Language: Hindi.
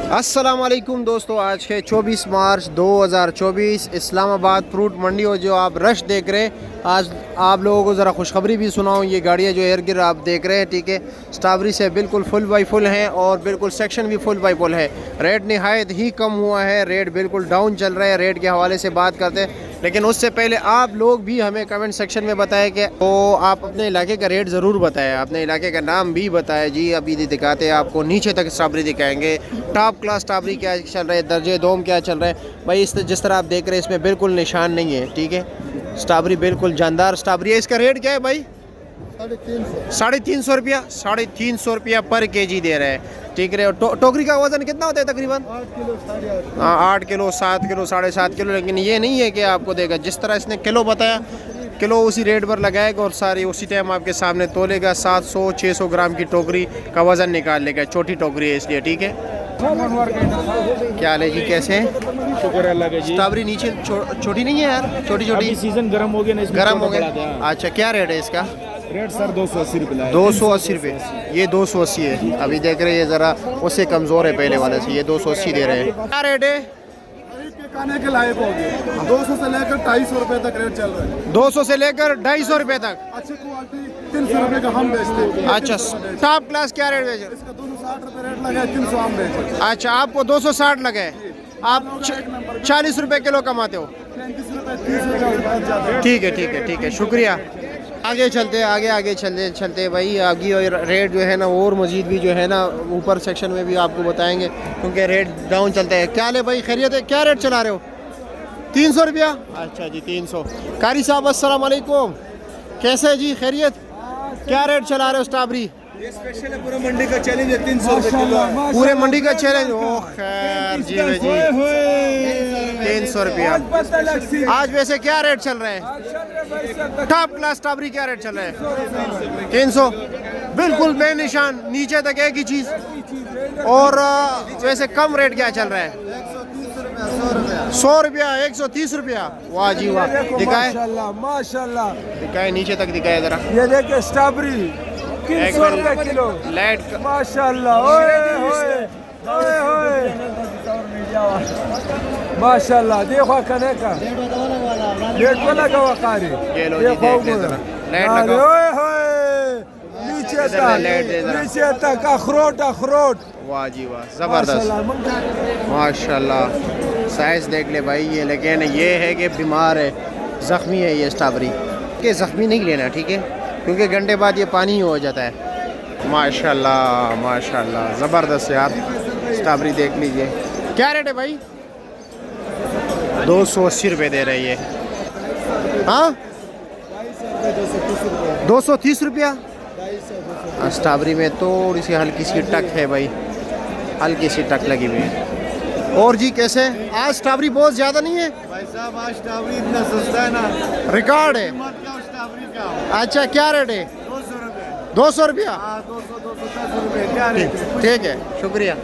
अस्सलाम वालेकुम दोस्तों, आज है 24 मार्च 2024 इस्लामाबाद फ्रूट मंडी। और जो आप रश देख रहे हैं, आज आप लोगों को ज़रा खुशखबरी भी सुनाऊँ। ये गाड़ियाँ जो इर्द गिर्द आप देख रहे हैं, ठीक है, स्ट्रॉबेरी से बिल्कुल फुल बाई फुल हैं और बिल्कुल सेक्शन भी फुल बाई फुल है। रेट नहायत ही कम हुआ है, रेट बिल्कुल डाउन चल रहा है। रेट के हवाले से बात करते हैं, लेकिन उससे पहले आप लोग भी हमें कमेंट सेक्शन में बताएं कि तो आप अपने इलाके का रेट ज़रूर बताएं, अपने इलाके का नाम भी बताएं। जी अभी दिखाते हैं आपको, नीचे तक स्ट्रॉबेरी दिखाएंगे। टॉप क्लास स्ट्रॉबेरी क्या चल रहा है, दर्जे दोम क्या चल रहा है भाई। जिस तरह आप देख रहे हैं, इसमें बिल्कुल निशान नहीं है, ठीक है। स्ट्रॉबेरी बिल्कुल जानदार स्ट्रॉबेरी है। इसका रेट क्या है भाई? 350 रुपया। 350 रुपया पर केजी दे रहे हैं, ठीक है। टोकरी का वजन कितना होता है तकरीबन? 8 किलो, 7 किलो, 7.5 किलो। लेकिन ये नहीं है कि आपको देगा, जिस तरह इसने किलो बताया, किलो उसी रेट पर लगाएगा और सारी उसी टाइम आपके सामने तोलेगा। 700-600 ग्राम की टोकरी का वज़न निकाल लेगा। छोटी टोकरी है इसलिए, ठीक है। क्या हाल है जी, कैसे हैं? शुक्र अल्लाह का जी। स्ट्रॉबेरी नीचे छोटी नहीं है यार, छोटी छोटी। सीजन गर्म हो गया ना, गर्म हो गया। अच्छा, क्या रेट है इसका? रेट सर 280 रुपये। 280 रुपये। ये 280 है। अभी देख रहे हैं, ज़रा उससे कमज़ोर है पहले वाले से। ये 280 दे रहे हैं। क्या रेट है? खाने के लायक हो गए। 200 से लेकर 250 रुपए तक रेट चल रहा है। 200 से लेकर 250 रुपये तक। अच्छी क्वालिटी 300 रुपए का हम बेचते हैं। अच्छा, टॉप क्लास क्या रेट बेचे? इसका 260 रुपए रेट लगा है, 300 हम बेचते हैं। अच्छा, आपको 260 लगे, आप 40 रुपये किलो कमाते हो। 35 रुपए 30 रुपए। ठीक है, ठीक है, ठीक है, शुक्रिया। आगे चलते, आगे चलते भाई। आगे और रेट जो है ना, और मज़ीद भी जो है ना ऊपर सेक्शन में भी आपको बताएंगे, क्योंकि रेट डाउन चलते हैं। क्या ले भाई, खैरियत है? क्या रेट चला रहे हो? 300 रुपया। अच्छा जी, 300। कारी साहब अस्सलाम वालेकुम, कैसे है जी, खैरियत? क्या रेट चला रहे हो स्ट्रॉबेरी? ये स्पेशल है, पूरे मंडी का चैलेंज है, 300 रुपए किलो। पूरे मंडी का चैलेंज। ओह खैर जी भाई जी, 300 रुपया। आज वैसे क्या रेट चल रहा है? टॉप क्लास स्ट्रॉबेरी क्या रेट चल रहा है? 300, बिल्कुल बेनिशान, नीचे तक एक ही चीज़। और वैसे कम रेट क्या चल रहा है? 100 रुपया, 130 रुपया। वाह जी वाह, दिखाए माशाल्लाह। दिखाए, नीचे तक दिखाए ज़रा। ये देखिए स्ट्रॉबेरी 300 रुपए किलो। लाइट माशाल्लाह। माशाल्लाह, देखो कने का रेट वाला का वकारी। ये लो जी, देख ले ज़रा, लाइट लगाओ। नीचे तक अखरोट। वाह जी वाह, ज़बरदस्त, माशाल्लाह। साइज देख ले भाई ये, लेकिन ये है कि बीमार है, ज़ख्मी है ये स्ट्रॉबेरी के। ज़ख्मी नहीं लेना, ठीक है, क्योंकि घंटे बाद ये पानी ही हो जाता है। माशाल्लाह माशाल्लाह, ज़बरदस्त यार स्ट्रॉबेरी देख लीजिए। क्या रेट है भाई? 280 रुपये दे रही है। हाँ, 230 रुपया। स्ट्रॉबेरी में थोड़ी सी हल्की सी टक है भाई, हल्की सी टक लगी हुई है। और जी कैसे? आज स्ट्रॉबेरी बहुत ज़्यादा नहीं है भाई साहब, आज स्ट्रॉबेरी इतना सस्ता है ना, रिकॉर्ड है। स्ट्रॉबेरी का अच्छा, क्या रेट है? 200 रुपए। 200 रुपया। 210 रुपए। क्या रेट है? ठीक है, शुक्रिया।